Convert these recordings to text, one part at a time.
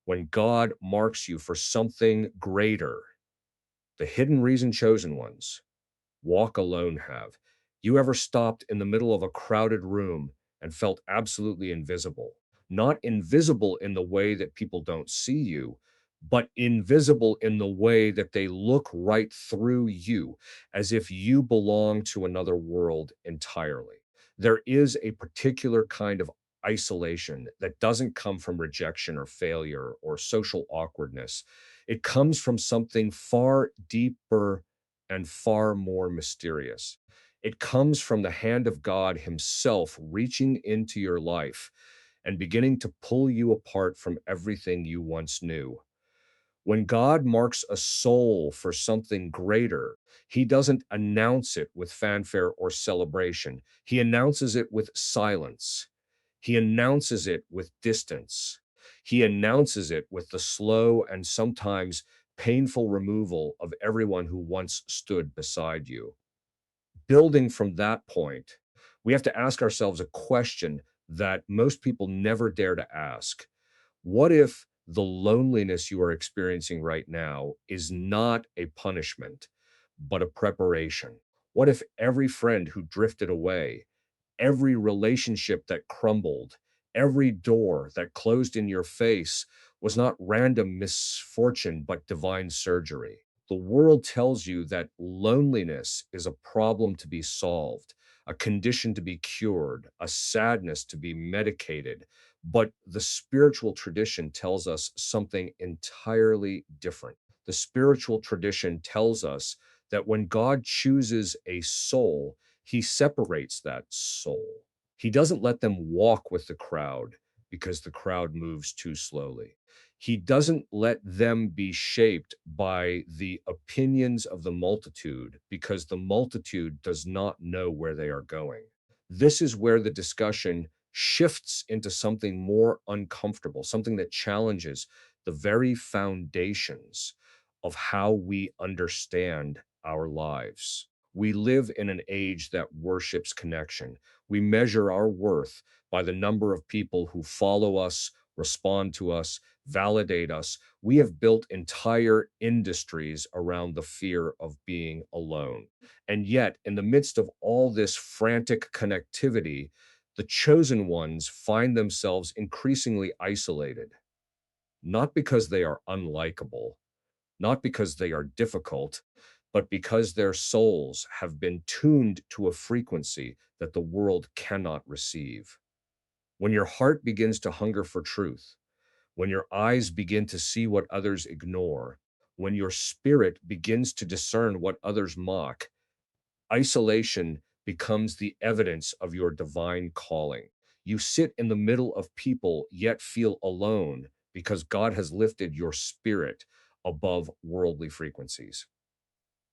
When God marks you for something greater, the hidden reason chosen ones walk alone have. You ever stopped in the middle of a crowded room and felt absolutely invisible? Not invisible in the way that people don't see you, but invisible in the way that they look right through you, as if you belong to another world entirely. There is a particular kind of isolation that doesn't come from rejection or failure or social awkwardness. It comes from something far deeper and far more mysterious. It comes from the hand of God Himself reaching into your life and beginning to pull you apart from everything you once knew. When God marks a soul for something greater, He doesn't announce it with fanfare or celebration. He announces it with silence. He announces it with distance. He announces it with the slow and sometimes painful removal of everyone who once stood beside you. Building from that point, we have to ask ourselves a question that most people never dare to ask. What if the loneliness you are experiencing right now is not a punishment, but a preparation? What if every friend who drifted away, every relationship that crumbled, every door that closed in your face was not random misfortune, but divine surgery? The world tells you that loneliness is a problem to be solved, a condition to be cured, a sadness to be medicated. But the spiritual tradition tells us something entirely different. The spiritual tradition tells us that when God chooses a soul, He separates that soul. He doesn't let them walk with the crowd because the crowd moves too slowly. He doesn't let them be shaped by the opinions of the multitude because the multitude does not know where they are going. This is where the discussion shifts into something more uncomfortable, something that challenges the very foundations of how we understand our lives. We live in an age that worships connection. We measure our worth by the number of people who follow us, respond to us, validate us. We have built entire industries around the fear of being alone. And yet, in the midst of all this frantic connectivity, the chosen ones find themselves increasingly isolated, not because they are unlikable, not because they are difficult, but because their souls have been tuned to a frequency that the world cannot receive. When your heart begins to hunger for truth, when your eyes begin to see what others ignore, when your spirit begins to discern what others mock, isolation becomes the evidence of your divine calling. You sit in the middle of people, yet feel alone because God has lifted your spirit above worldly frequencies.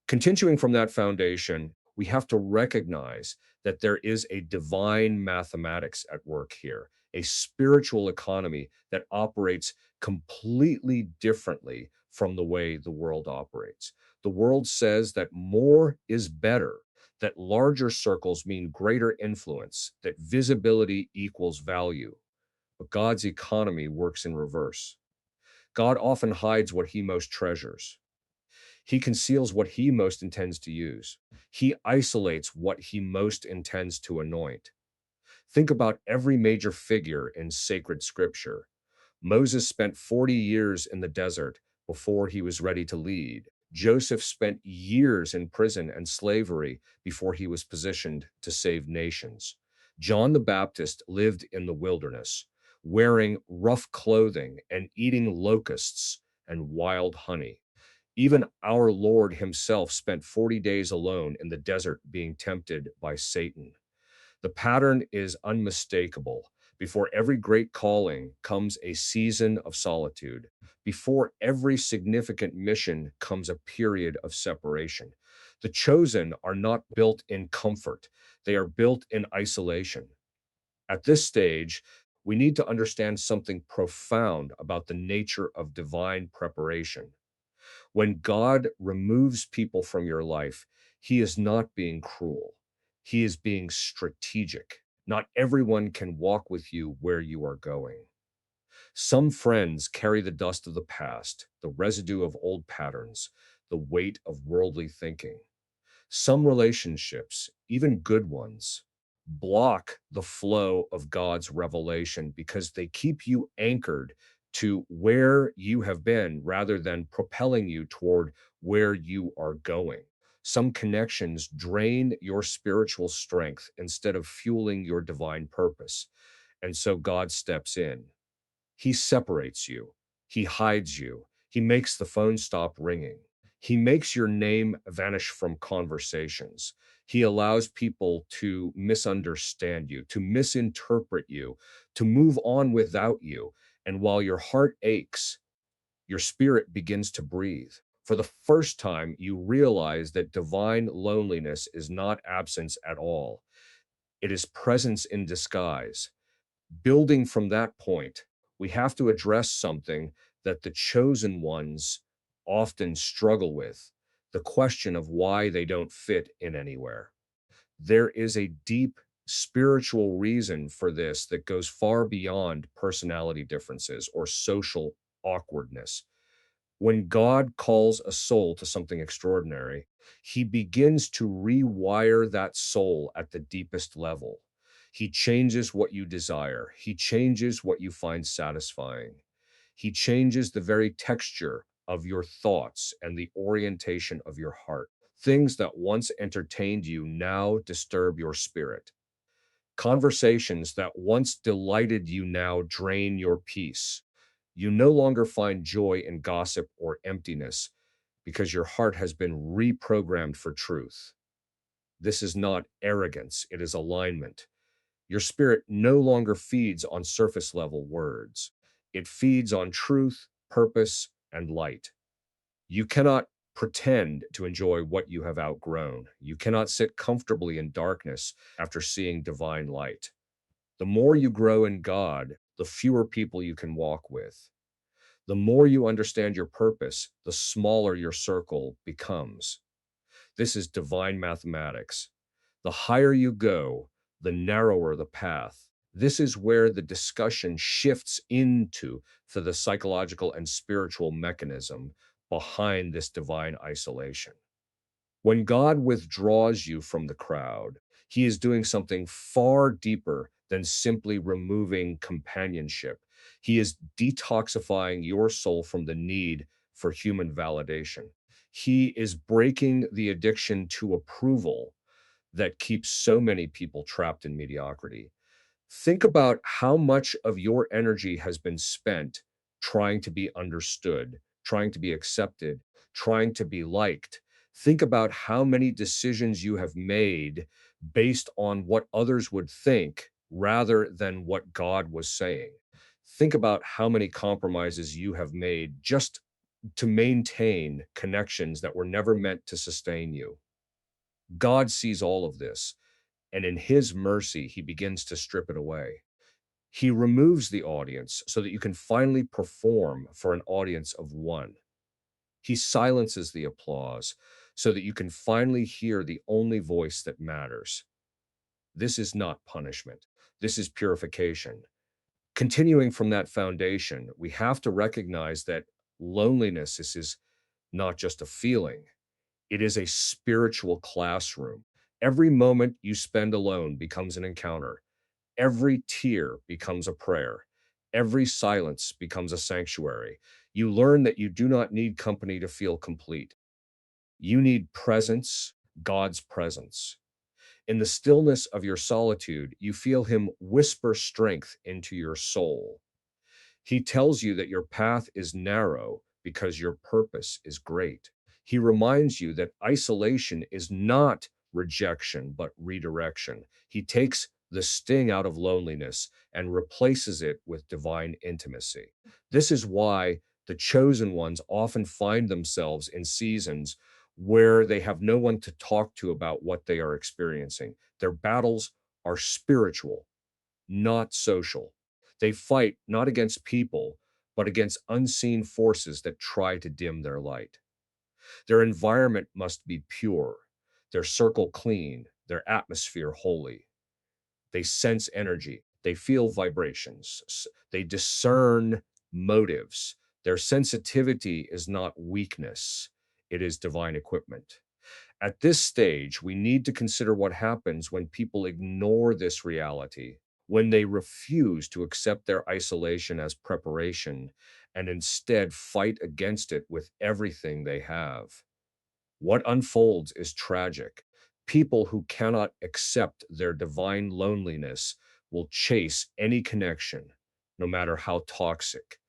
Continuing from that foundation, we have to recognize that there is a divine mathematics at work here, a spiritual economy that operates completely differently from the way the world operates. The world says that more is better, that larger circles mean greater influence, that visibility equals value. But God's economy works in reverse. God often hides what he most treasures. He conceals what he most intends to use. He isolates what he most intends to anoint. Think about every major figure in sacred scripture. Moses spent 40 years in the desert before he was ready to lead. Joseph spent years in prison and slavery before he was positioned to save nations. John the Baptist lived in the wilderness, wearing rough clothing and eating locusts and wild honey. Even our Lord himself spent 40 days alone in the desert being tempted by Satan. The pattern is unmistakable. Before every great calling comes a season of solitude. Before every significant mission comes a period of separation. The chosen are not built in comfort, they are built in isolation. At this stage, we need to understand something profound about the nature of divine preparation. When God removes people from your life, he is not being cruel. He is being strategic. Not everyone can walk with you where you are going. Some friends carry the dust of the past, the residue of old patterns, the weight of worldly thinking. Some relationships, even good ones, block the flow of God's revelation because they keep you anchored to where you have been rather than propelling you toward where you are going. Some connections drain your spiritual strength instead of fueling your divine purpose. And so God steps in. He separates you. He hides you. He makes the phone stop ringing. He makes your name vanish from conversations. He allows people to misunderstand you, to misinterpret you, to move on without you. And while your heart aches, your spirit begins to breathe. For the first time, you realize that divine loneliness is not absence at all. It is presence in disguise. Building from that point, we have to address something that the chosen ones often struggle with, the question of why they don't fit in anywhere. There is a deep spiritual reason for this that goes far beyond personality differences or social awkwardness. When God calls a soul to something extraordinary, he begins to rewire that soul at the deepest level. He changes what you desire. He changes what you find satisfying. He changes the very texture of your thoughts and the orientation of your heart. Things that once entertained you now disturb your spirit. Conversations that once delighted you now drain your peace. You no longer find joy in gossip or emptiness because your heart has been reprogrammed for truth. This is not arrogance, it is alignment. Your spirit no longer feeds on surface level words, it feeds on truth, purpose, and light. You cannot pretend to enjoy what you have outgrown. You cannot sit comfortably in darkness after seeing divine light. The more you grow in God, the fewer people you can walk with. The more you understand your purpose, the smaller your circle becomes. This is divine mathematics. The higher you go, the narrower the path. This is where the discussion shifts into for the psychological and spiritual mechanism behind this divine isolation. When God withdraws you from the crowd, he is doing something far deeper than simply removing companionship. He is detoxifying your soul from the need for human validation. He is breaking the addiction to approval that keeps so many people trapped in mediocrity. Think about how much of your energy has been spent trying to be understood, trying to be accepted, trying to be liked. Think about how many decisions you have made based on what others would think rather than what God was saying. Think about how many compromises you have made just to maintain connections that were never meant to sustain you. God sees all of this, and in his mercy, he begins to strip it away. He removes the audience so that you can finally perform for an audience of one. He silences the applause so that you can finally hear the only voice that matters. This is not punishment. This is purification. Continuing from that foundation, we have to recognize that loneliness is not just a feeling. It is a spiritual classroom. Every moment you spend alone becomes an encounter. Every tear becomes a prayer. Every silence becomes a sanctuary. You learn that you do not need company to feel complete. You need presence, God's presence. In the stillness of your solitude, you feel him whisper strength into your soul. He tells you that your path is narrow because your purpose is great. He reminds you that isolation is not rejection, but redirection. He takes the sting out of loneliness and replaces it with divine intimacy. This is why the chosen ones often find themselves in seasons where they have no one to talk to about what they are experiencing. Their battles are spiritual, not social. They fight not against people, but against unseen forces that try to dim their light. Their environment must be pure, their circle clean, their atmosphere holy. They sense energy, they feel vibrations, they discern motives. Their sensitivity is not weakness, it is divine equipment. At this stage, we need to consider what happens when people ignore this reality, when they refuse to accept their isolation as preparation and instead fight against it with everything they have. What unfolds is tragic. People who cannot accept their divine loneliness will chase any connection, no matter how toxic.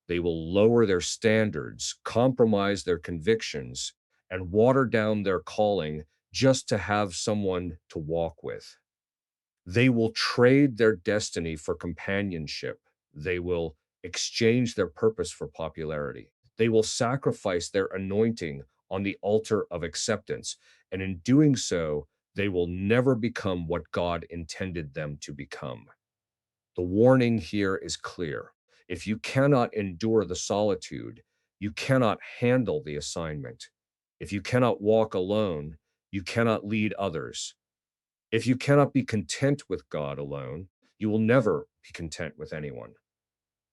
They will lower their standards, compromise their convictions, and water down their calling just to have someone to walk with. They will trade their destiny for companionship. They will exchange their purpose for popularity. They will sacrifice their anointing on the altar of acceptance. And in doing so, they will never become what God intended them to become. The warning here is clear. If you cannot endure the solitude, you cannot handle the assignment. If you cannot walk alone, you cannot lead others. If you cannot be content with God alone, you will never be content with anyone.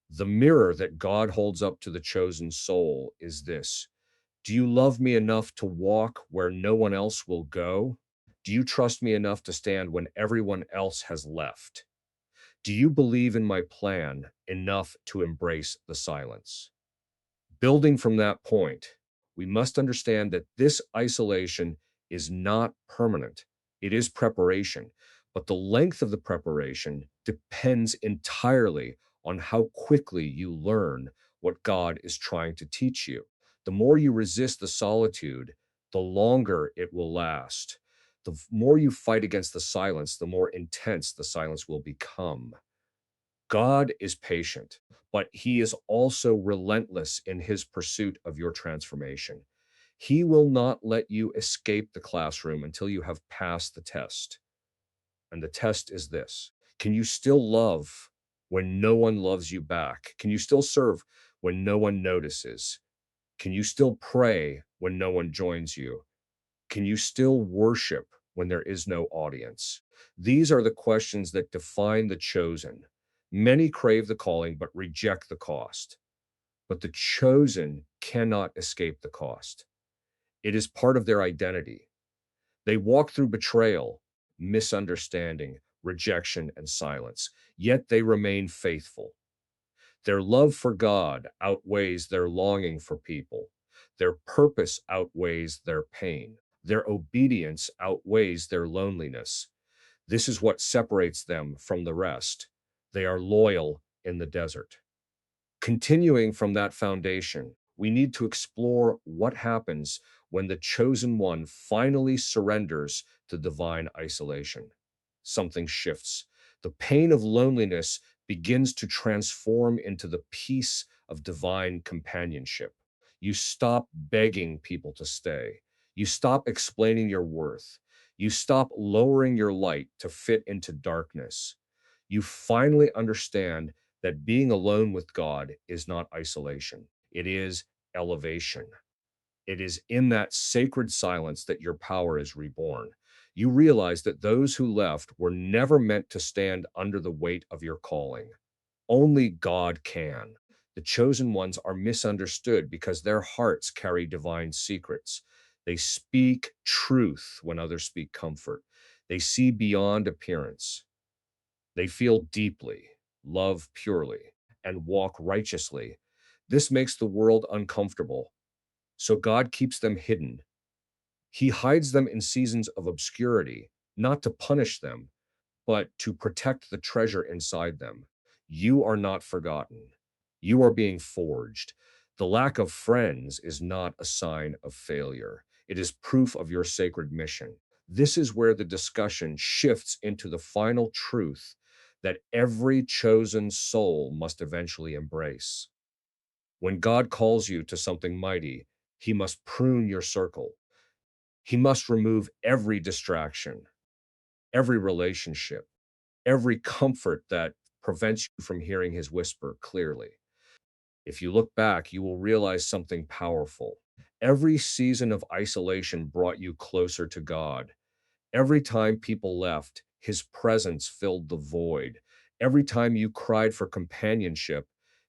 The mirror that God holds up to the chosen soul is this: do you love me enough to walk where no one else will go? Do you trust me enough to stand when everyone else has left? Do you believe in my plan enough to embrace the silence? Building from that point, we must understand that this isolation is not permanent. It is preparation, but the length of the preparation depends entirely on how quickly you learn what God is trying to teach you. The more you resist the solitude, the longer it will last. The more you fight against the silence, the more intense the silence will become. God is patient, but he is also relentless in his pursuit of your transformation. He will not let you escape the classroom until you have passed the test. And the test is this: can you still love when no one loves you back? Can you still serve when no one notices? Can you still pray when no one joins you? Can you still worship when there is no audience? These are the questions that define the chosen. Many crave the calling but reject the cost. But the chosen cannot escape the cost. It is part of their identity. They walk through betrayal, misunderstanding, rejection, and silence, yet they remain faithful. Their love for God outweighs their longing for people. Their purpose outweighs their pain. Their obedience outweighs their loneliness. This is what separates them from the rest. They are loyal in the desert. Continuing from that foundation, we need to explore what happens when the chosen one finally surrenders to divine isolation. Something shifts. The pain of loneliness begins to transform into the peace of divine companionship. You stop begging people to stay. You stop explaining your worth. You stop lowering your light to fit into darkness. You finally understand that being alone with God is not isolation, it is elevation. It is in that sacred silence that your power is reborn. You realize that those who left were never meant to stand under the weight of your calling. Only God can. The chosen ones are misunderstood because their hearts carry divine secrets. They speak truth when others speak comfort. They see beyond appearance. They feel deeply, love purely, and walk righteously. This makes the world uncomfortable, so God keeps them hidden. He hides them in seasons of obscurity, not to punish them, but to protect the treasure inside them. You are not forgotten. You are being forged. The lack of friends is not a sign of failure. It is proof of your sacred mission. This is where the discussion shifts into the final truth that every chosen soul must eventually embrace. When God calls you to something mighty, he must prune your circle. He must remove every distraction, every relationship, every comfort that prevents you from hearing his whisper clearly. If you look back, you will realize something powerful. Every season of isolation brought you closer to God. Every time people left, his presence filled the void. Every time you cried for companionship,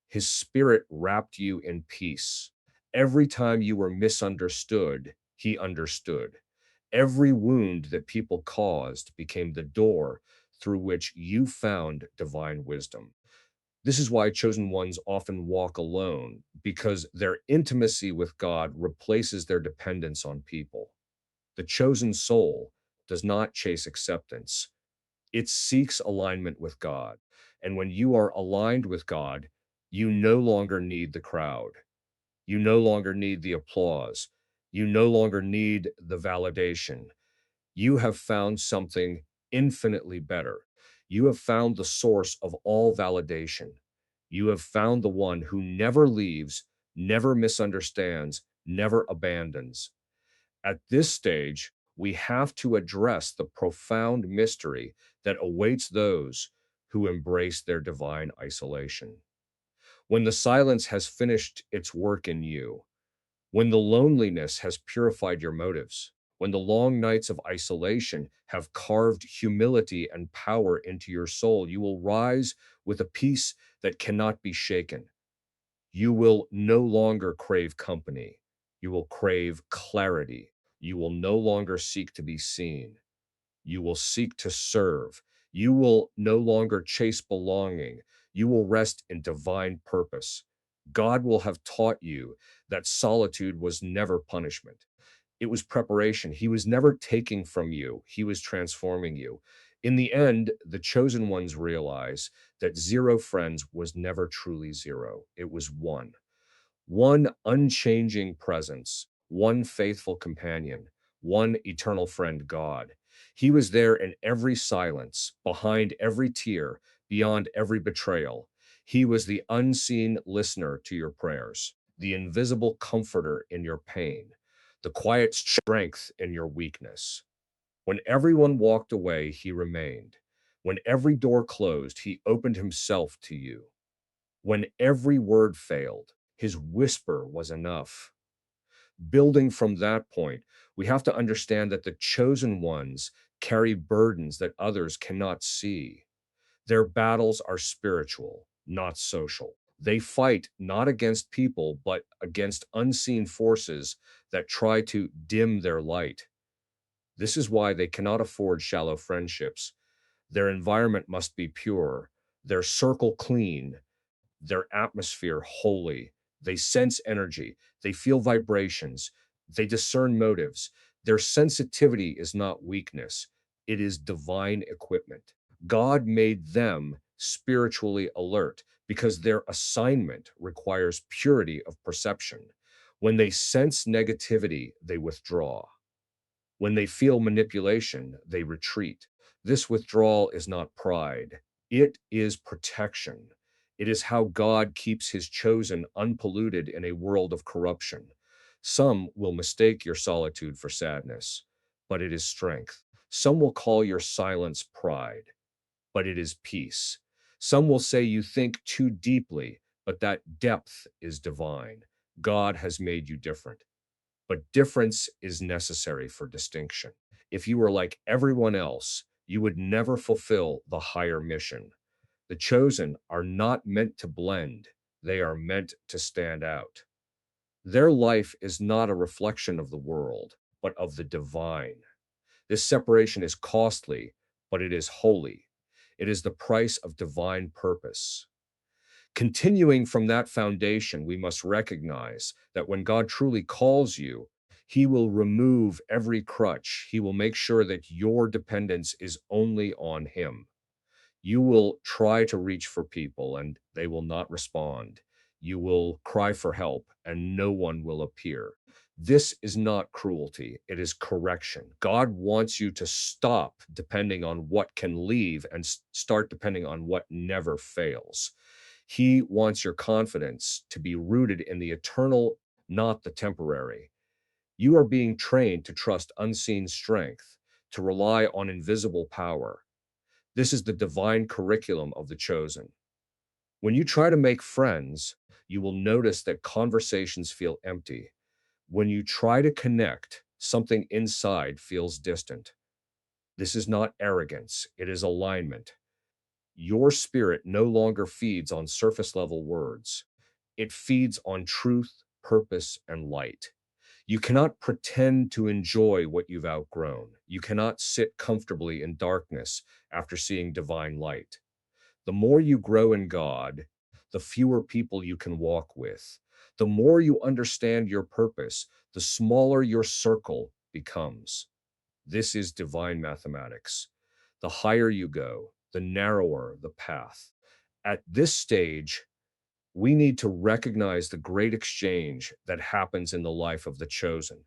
His spirit wrapped you in peace. Every time you were misunderstood, he understood. Every wound that people caused became the door through which you found divine wisdom. This is why chosen ones often walk alone, because their intimacy with God replaces their dependence on people. The chosen soul does not chase acceptance, it seeks alignment with God. And when you are aligned with God, you no longer need the crowd. You no longer need the applause. You no longer need the validation. You have found something infinitely better. You have found the source of all validation. You have found the one who never leaves, never misunderstands, never abandons. At this stage, we have to address the profound mystery that awaits those who embrace their divine isolation. When the silence has finished its work in you, when the loneliness has purified your motives, when the long nights of isolation have carved humility and power into your soul, you will rise with a peace that cannot be shaken. You will no longer crave company. You will crave clarity. You will no longer seek to be seen. You will seek to serve. You will no longer chase belonging. You will rest in divine purpose. God will have taught you that solitude was never punishment. It was preparation. He was never taking from you, he was transforming you. In the end, the chosen ones realize that zero friends was never truly zero, it was one. One unchanging presence, one faithful companion, one eternal friend, God. He was there in every silence, behind every tear, beyond every betrayal. He was the unseen listener to your prayers, the invisible comforter in your pain, the quiet strength in your weakness. When everyone walked away, he remained. When every door closed, he opened himself to you. When every word failed, his whisper was enough. Building from that point, we have to understand that the chosen ones carry burdens that others cannot see. Their battles are spiritual, not social. They fight not against people, but against unseen forces that try to dim their light. This is why they cannot afford shallow friendships. Their environment must be pure, their circle clean, their atmosphere holy. They sense energy, they feel vibrations, they discern motives. Their sensitivity is not weakness, it is divine equipment. God made them spiritually alert because their assignment requires purity of perception. When they sense negativity, they withdraw. When they feel manipulation, they retreat. This withdrawal is not pride, it is protection. It is how God keeps his chosen unpolluted in a world of corruption. Some will mistake your solitude for sadness, but it is strength. Some will call your silence pride, but it is peace. Some will say you think too deeply, but that depth is divine. God has made you different. But difference is necessary for distinction. If you were like everyone else, you would never fulfill the higher mission. The chosen are not meant to blend, they are meant to stand out. Their life is not a reflection of the world, but of the divine. This separation is costly, but it is holy. It is the price of divine purpose. Continuing from that foundation, we must recognize that when God truly calls you, he will remove every crutch. He will make sure that your dependence is only on him. You will try to reach for people and they will not respond. You will cry for help and no one will appear. This is not cruelty, it is correction. God wants you to stop depending on what can leave and start depending on what never fails. He wants your confidence to be rooted in the eternal, not the temporary. You are being trained to trust unseen strength, to rely on invisible power. This is the divine curriculum of the chosen. When you try to make friends, you will notice that conversations feel empty. When you try to connect, something inside feels distant. This is not arrogance, it is alignment. Your spirit no longer feeds on surface level words. It feeds on truth, purpose, and light. You cannot pretend to enjoy what you've outgrown. You cannot sit comfortably in darkness after seeing divine light. The more you grow in God, the fewer people you can walk with. The more you understand your purpose, the smaller your circle becomes. This is divine mathematics. The higher you go, the narrower the path. At this stage, we need to recognize the great exchange that happens in the life of the chosen.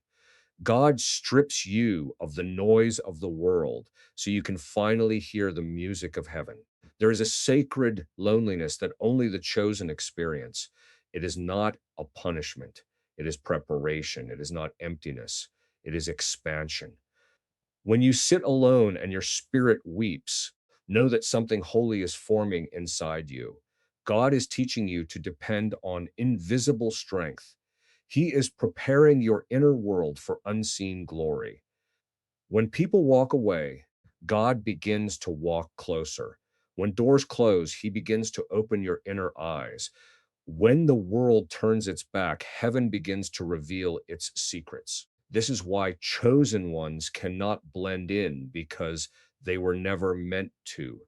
God strips you of the noise of the world so you can finally hear the music of heaven. There is a sacred loneliness that only the chosen experience. It is not a punishment, it is preparation, it is not emptiness, it is expansion. When you sit alone and your spirit weeps, know that something holy is forming inside you. God is teaching you to depend on invisible strength. He is preparing your inner world for unseen glory. When people walk away, God begins to walk closer. When doors close, He begins to open your inner eyes. When the world turns its back, heaven begins to reveal its secrets. This is why chosen ones cannot blend in because they were never meant to.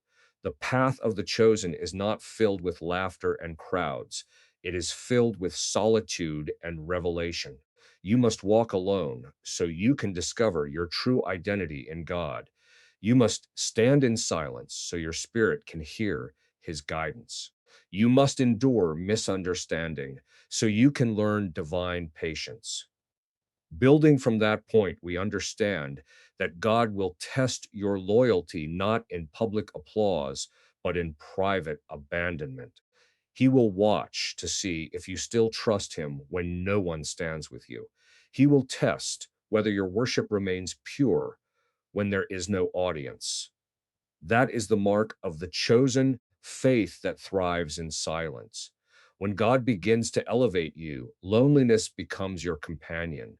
The path of the chosen is not filled with laughter and crowds. It is filled with solitude and revelation. You must walk alone so you can discover your true identity in God. You must stand in silence so your spirit can hear His guidance. You must endure misunderstanding so you can learn divine patience. Building from that point, we understand that God will test your loyalty not in public applause, but in private abandonment. He will watch to see if you still trust Him when no one stands with you. He will test whether your worship remains pure when there is no audience. That is the mark of the chosen faith that thrives in silence. When God begins to elevate you, loneliness becomes your companion.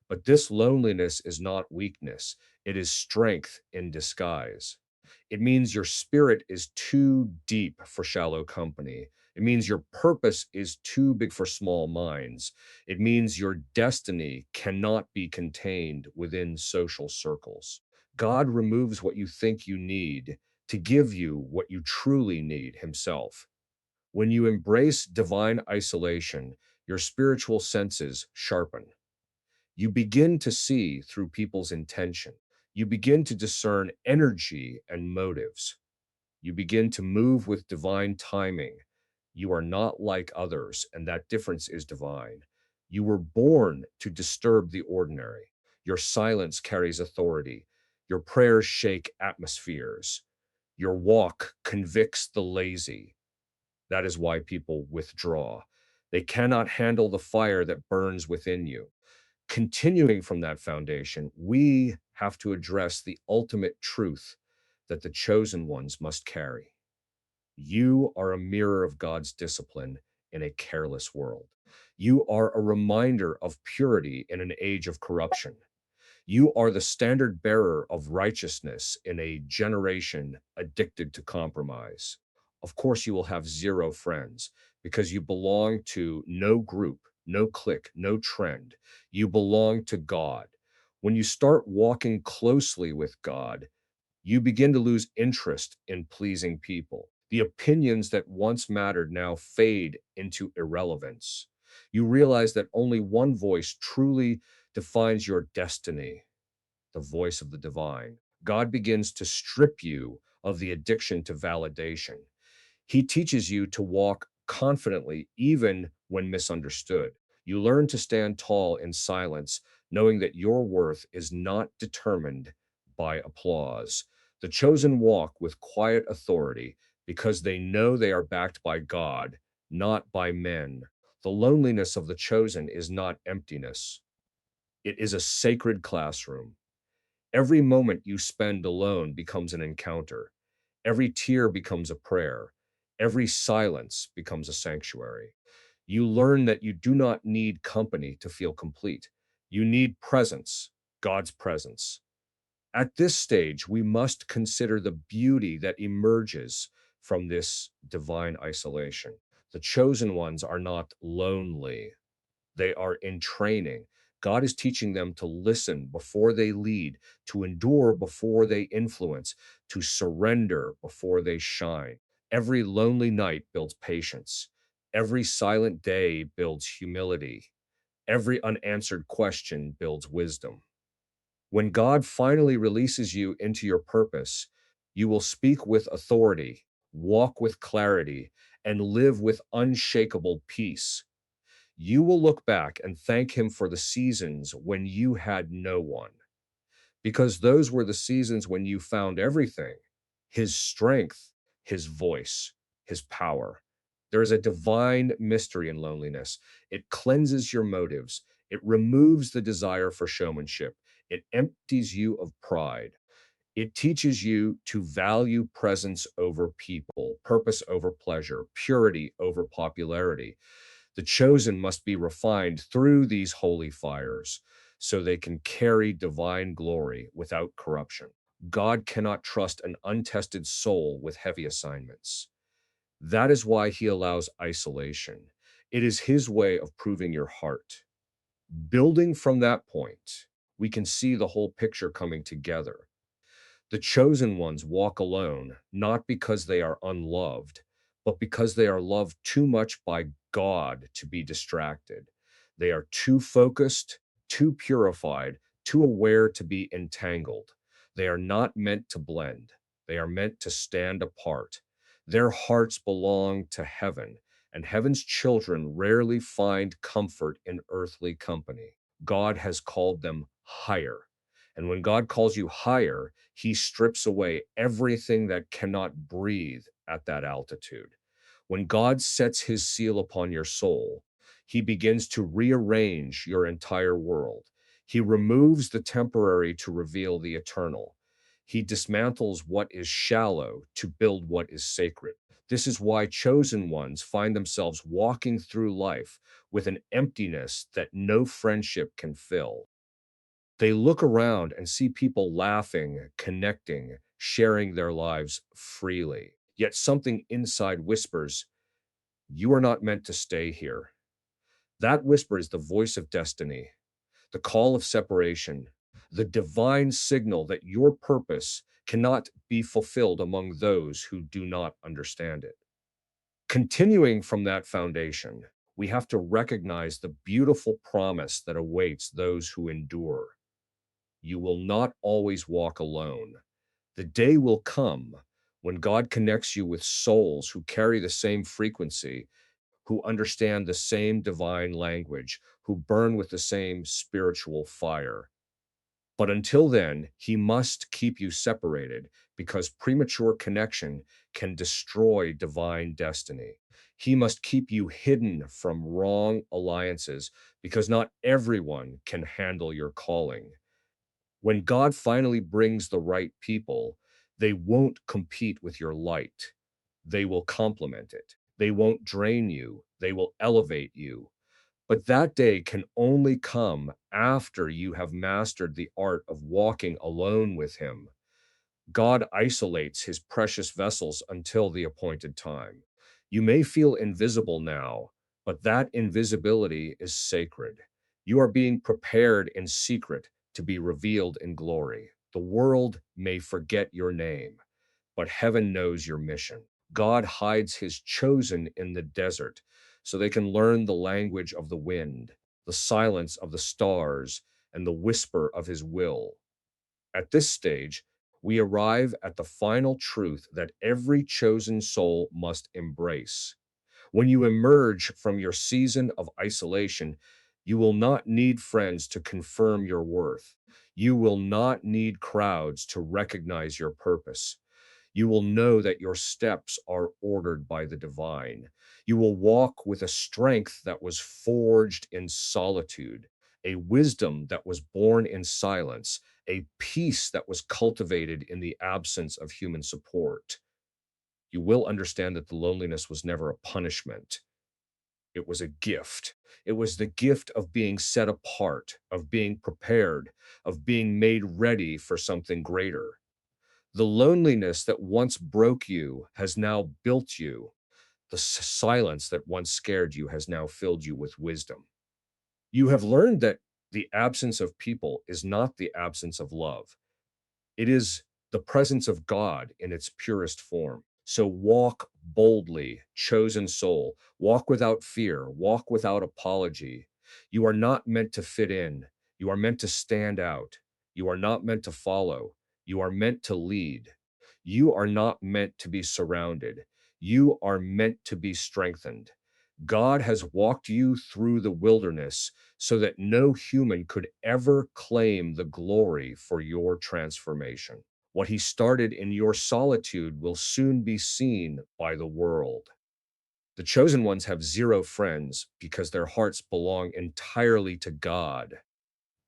But this loneliness is not weakness, it is strength in disguise. It means your spirit is too deep for shallow company. It means your purpose is too big for small minds. It means your destiny cannot be contained within social circles. God removes what you think you need to give you what you truly need Himself. When you embrace divine isolation, your spiritual senses sharpen. You begin to see through people's intention. You begin to discern energy and motives. You begin to move with divine timing. You are not like others, and that difference is divine. You were born to disturb the ordinary. Your silence carries authority. Your prayers shake atmospheres. Your walk convicts the lazy. That is why people withdraw. They cannot handle the fire that burns within you. Continuing from that foundation, we have to address the ultimate truth that the chosen ones must carry. You are a mirror of God's discipline in a careless world. You are a reminder of purity in an age of corruption. You are the standard bearer of righteousness in a generation addicted to compromise. Of course, you will have zero friends because you belong to no group, no clique, no trend. You belong to God. When you start walking closely with God, you begin to lose interest in pleasing people. The opinions that once mattered now fade into irrelevance. You realize that only one voice truly defines your destiny, the voice of the divine. God begins to strip you of the addiction to validation. He teaches you to walk confidently even when misunderstood. You learn to stand tall in silence, knowing that your worth is not determined by applause. The chosen walk with quiet authority because they know they are backed by God, not by men. The loneliness of the chosen is not emptiness, it is a sacred classroom. Every moment you spend alone becomes an encounter. Every tear becomes a prayer. Every silence becomes a sanctuary. You learn that you do not need company to feel complete. You need presence, God's presence. At this stage, we must consider the beauty that emerges from this divine isolation. The chosen ones are not lonely, they are in training. God is teaching them to listen before they lead, to endure before they influence, to surrender before they shine. Every lonely night builds patience. Every silent day builds humility. Every unanswered question builds wisdom. When God finally releases you into your purpose, you will speak with authority, walk with clarity, and live with unshakable peace. You will look back and thank him for the seasons when you had no one, because those were the seasons when you found everything: his strength, his voice, his power. There is a divine mystery in loneliness. It cleanses your motives, it removes the desire for showmanship, it empties you of pride. It teaches you to value presence over people, purpose over pleasure, purity over popularity. The chosen must be refined through these holy fires so they can carry divine glory without corruption. God cannot trust an untested soul with heavy assignments. That is why he allows isolation. It is his way of proving your heart. Building from that point, we can see the whole picture coming together. The chosen ones walk alone, not because they are unloved, but because they are loved too much by God to be distracted. They are too focused, too purified, too aware to be entangled. They are not meant to blend, they are meant to stand apart. Their hearts belong to heaven, and heaven's children rarely find comfort in earthly company. God has called them higher. And when God calls you higher, he strips away everything that cannot breathe at that altitude. When God sets his seal upon your soul, he begins to rearrange your entire world. He removes the temporary to reveal the eternal. He dismantles what is shallow to build what is sacred. This is why chosen ones find themselves walking through life with an emptiness that no friendship can fill. They look around and see people laughing, connecting, sharing their lives freely. Yet something inside whispers, "You are not meant to stay here." That whisper is the voice of destiny, the call of separation, the divine signal that your purpose cannot be fulfilled among those who do not understand it. Continuing from that foundation, we have to recognize the beautiful promise that awaits those who endure. You will not always walk alone. The day will come when God connects you with souls who carry the same frequency, who understand the same divine language, who burn with the same spiritual fire. But until then, he must keep you separated because premature connection can destroy divine destiny. He must keep you hidden from wrong alliances because not everyone can handle your calling. When God finally brings the right people, they won't compete with your light. They will complement it. They won't drain you. They will elevate you. But that day can only come after you have mastered the art of walking alone with Him. God isolates his precious vessels until the appointed time. You may feel invisible now, but that invisibility is sacred. You are being prepared in secret to be revealed in glory. The world may forget your name, but heaven knows your mission. God hides his chosen in the desert so they can learn the language of the wind, the silence of the stars, and the whisper of his will. At this stage, we arrive at the final truth that every chosen soul must embrace. When you emerge from your season of isolation, you will not need friends to confirm your worth. You will not need crowds to recognize your purpose. You will know that your steps are ordered by the divine. You will walk with a strength that was forged in solitude, a wisdom that was born in silence, a peace that was cultivated in the absence of human support. You will understand that the loneliness was never a punishment. It was a gift. It was the gift of being set apart, of being prepared, of being made ready for something greater. The loneliness that once broke you has now built you. The silence that once scared you has now filled you with wisdom. You have learned that the absence of people is not the absence of love. It is the presence of God in its purest form. So walk boldly, chosen soul. Walk without fear. Walk without apology. You are not meant to fit in. You are meant to stand out. You are not meant to follow. You are meant to lead. You are not meant to be surrounded. You are meant to be strengthened. God has walked you through the wilderness so that no human could ever claim the glory for your transformation. What he started in your solitude will soon be seen by the world. The chosen ones have zero friends because their hearts belong entirely to God.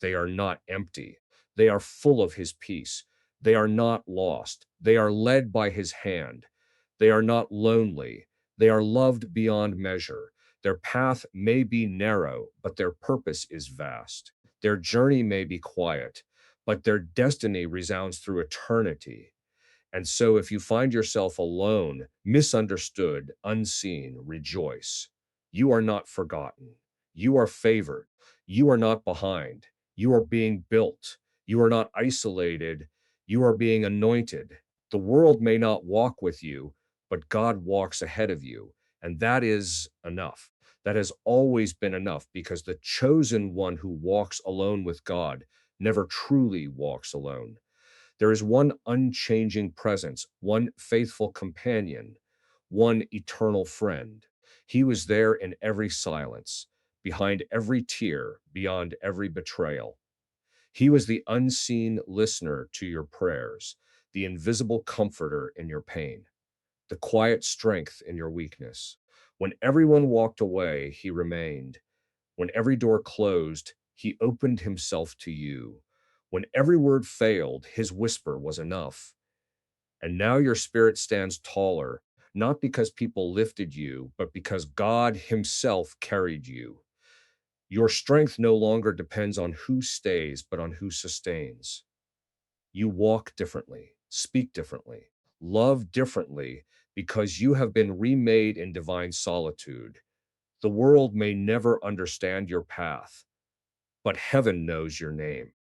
They are not empty. They are full of his peace. They are not lost. They are led by his hand. They are not lonely. They are loved beyond measure. Their path may be narrow, but their purpose is vast. Their journey may be quiet, but their destiny resounds through eternity. And so, if you find yourself alone, misunderstood, unseen, rejoice. You are not forgotten. You are favored. You are not behind. You are being built. You are not isolated. You are being anointed. The world may not walk with you, but God walks ahead of you. And that is enough. That has always been enough because the chosen one who walks alone with God never truly walks alone. There is one unchanging presence, one faithful companion, one eternal friend. He was there in every silence, behind every tear, beyond every betrayal. He was the unseen listener to your prayers, the invisible comforter in your pain, the quiet strength in your weakness. When everyone walked away, he remained. When every door closed, he opened himself to you. When every word failed, his whisper was enough. And now your spirit stands taller, not because people lifted you, but because God himself carried you. Your strength no longer depends on who stays, but on who sustains. You walk differently, speak differently, love differently, because you have been remade in divine solitude. The world may never understand your path, but heaven knows your name.